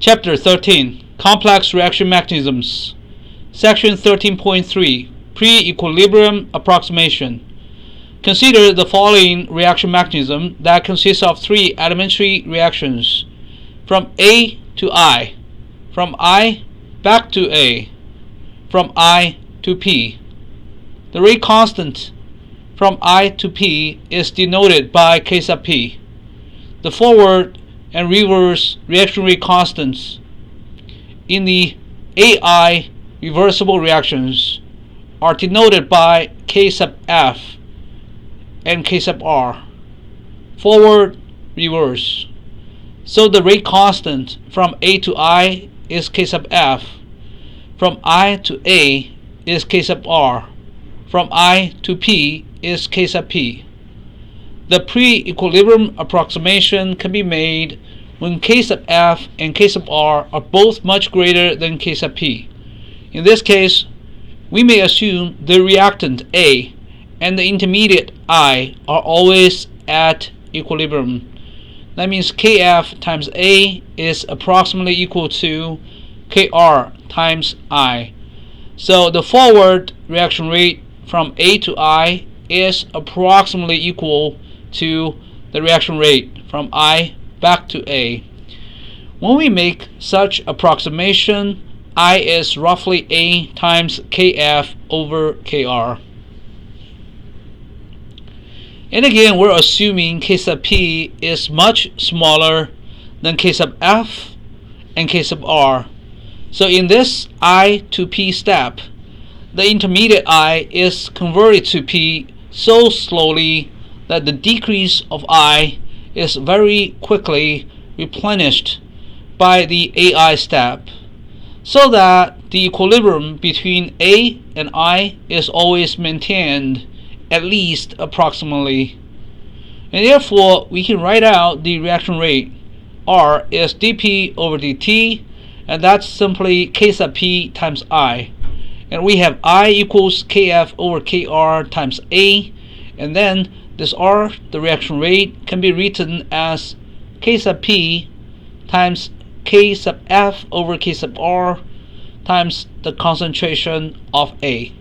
Chapter 13, Complex Reaction Mechanisms. Section 13.3, Preequilibrium Approximation. Consider the following reaction mechanism that consists of three elementary reactions: from A to I, from I back to A, from I to P. The rate constant from I to P is denoted by K sub P. The forward and reverse reaction rate constants in the AI reversible reactions are denoted by K sub F and K sub R, forward, reverse. So the rate constant from A to I is K sub F, from I to A is K sub R, from I to P is K sub P. The pre-equilibrium approximation can be made when K sub F and K sub R are both much greater than K sub P. In this case, we may assume the reactant A and the intermediate I are always at equilibrium. That means Kf times A is approximately equal to Kr times I. So the forward reaction rate from A to I is approximately equal to the reaction rate from I back to A. When we make such approximation, I is roughly A times Kf over Kr. And again, we're assuming K sub P is much smaller than K sub F and K sub R. So in this I to P step, the intermediate I is converted to P so slowly that the decrease of I is very quickly replenished by the AI step, so that the equilibrium between A and I is always maintained, at least approximately. And therefore, we can write out the reaction rate. R is dP over dt, and that's simply K sub P times I. And we have I equals Kf over Kr times A, and then this R, the reaction rate, can be written as K sub P times K sub F over K sub R times the concentration of A.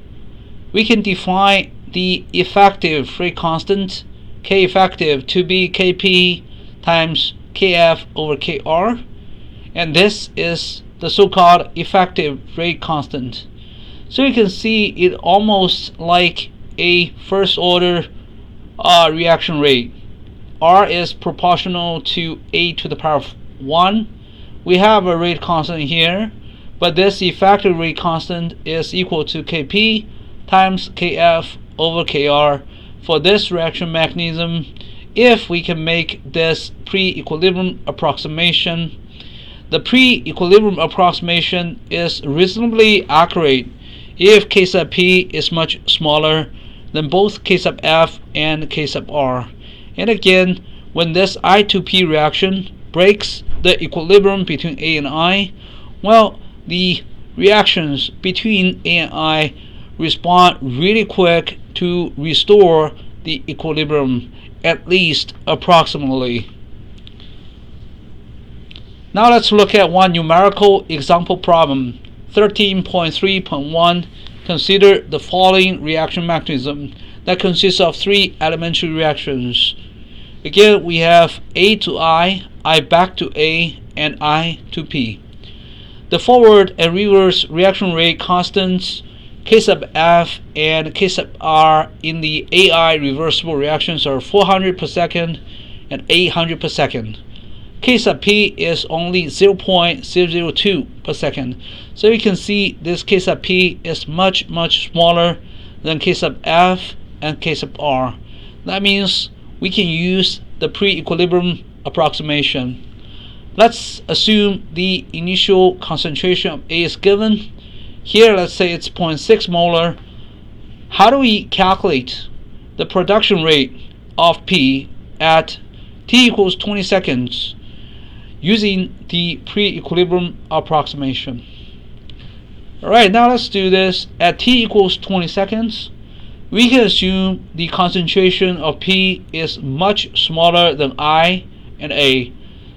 We can define the effective rate constant, K effective, to be Kp times Kf over Kr, and this is the so-called effective rate constant. So you can see it almost like a first order reaction rate. R is proportional to A to the power of 1. We have a rate constant here, but this effective rate constant is equal to Kp times Kf over Kr for this reaction mechanism if we can make this pre-equilibrium approximation. The pre-equilibrium approximation is reasonably accurate if K sub P is much smaller than both K sub F and K sub R. And again, when this I to P reaction breaks the equilibrium between A and I, well, the reactions between A and I respond really quick to restore the equilibrium, at least approximately. Now let's look at one numerical example problem. 13.3.1. Consider the following reaction mechanism that consists of three elementary reactions. Again, we have A to I back to A, and I to P. The forward and reverse reaction rate constants K sub F and K sub R in the AI reversible reactions are 400 per second and 800 per second. K sub P is only 0.002 per second. So you can see this K sub P is much smaller than K sub F and K sub R. That means we can use the pre-equilibrium approximation. Let's assume the initial concentration of A is given. Here, let's say it's 0.6 molar. How do we calculate the production rate of P at t equals 20 seconds using the pre-equilibrium approximation? Alright, now let's do this. At t equals 20 seconds, we can assume the concentration of P is much smaller than I and A.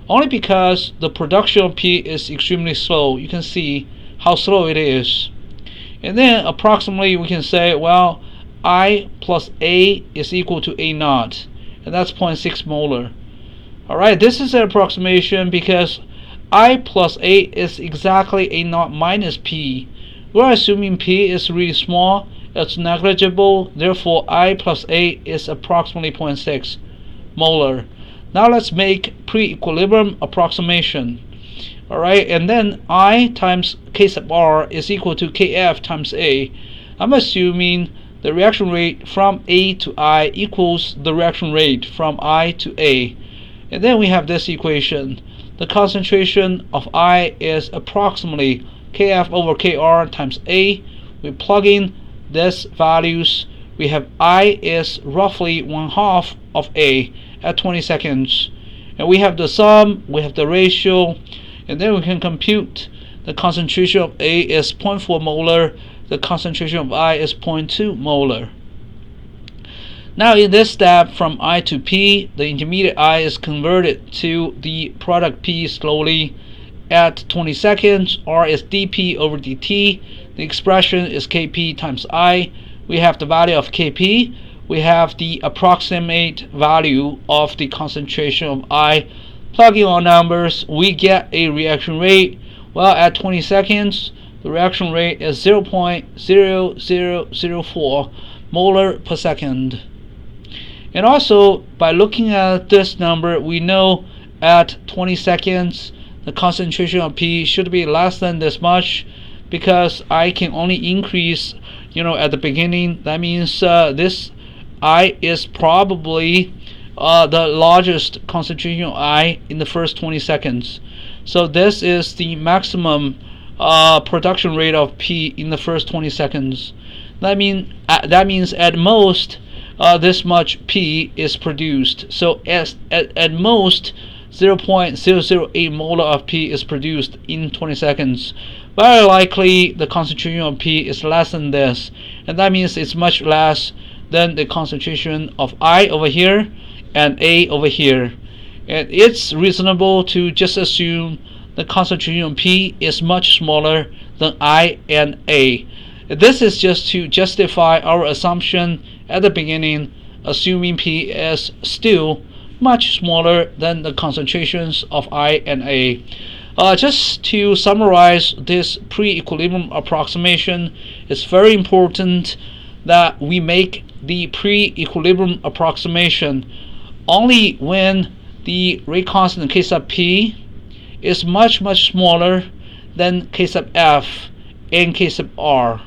only because the production of P is extremely slow. You can see how slow it is. And then approximately we can say, well, I plus A is equal to A naught, and that's 0.6 molar. Alright, this is an approximation because I plus A is exactly A naught minus P. We're assuming P is really small, it's negligible, therefore I plus A is approximately 0.6 molar. Now let's make pre-equilibrium approximation. Alright, and then I times K sub R is equal to Kf times A. I'm assuming the reaction rate from A to I equals the reaction rate from I to A. And then we have this equation. The concentration of I is approximately Kf over Kr times A. We plug in these values. We have I is roughly 1/2 of A at 20 seconds. And we have the sum, we have the ratio, and then we can compute the concentration of A is 0.4 molar, the concentration of I is 0.2 molar. Now in this step from I to P, the intermediate I is converted to the product P slowly at 20 seconds. R is dP over dt. The expression is Kp times I. We have the value of Kp. We have the approximate value of the concentration of I. Plugging all numbers, we get a reaction rate. Well, at 20 seconds, the reaction rate is 0.0004 molar per second. And also, by looking at this number, we know at 20 seconds, the concentration of P should be less than this much, because I can only increase, at the beginning. That means this I is probably the largest concentration of I in the first 20 seconds. So this is the maximum production rate of P in the first 20 seconds. That means at most this much P is produced. So at most 0.008 molar of P is produced in 20 seconds. Very likely the concentration of P is less than this, and that means it's much less than the concentration of I over here and A over here. And it's reasonable to just assume the concentration of P is much smaller than I and A. This is just to justify our assumption at the beginning, assuming P is still much smaller than the concentrations of I and A. Just to summarize this pre-equilibrium approximation, it's very important that we make the pre-equilibrium approximation only when the rate constant K sub P is much smaller than K sub F and K sub R.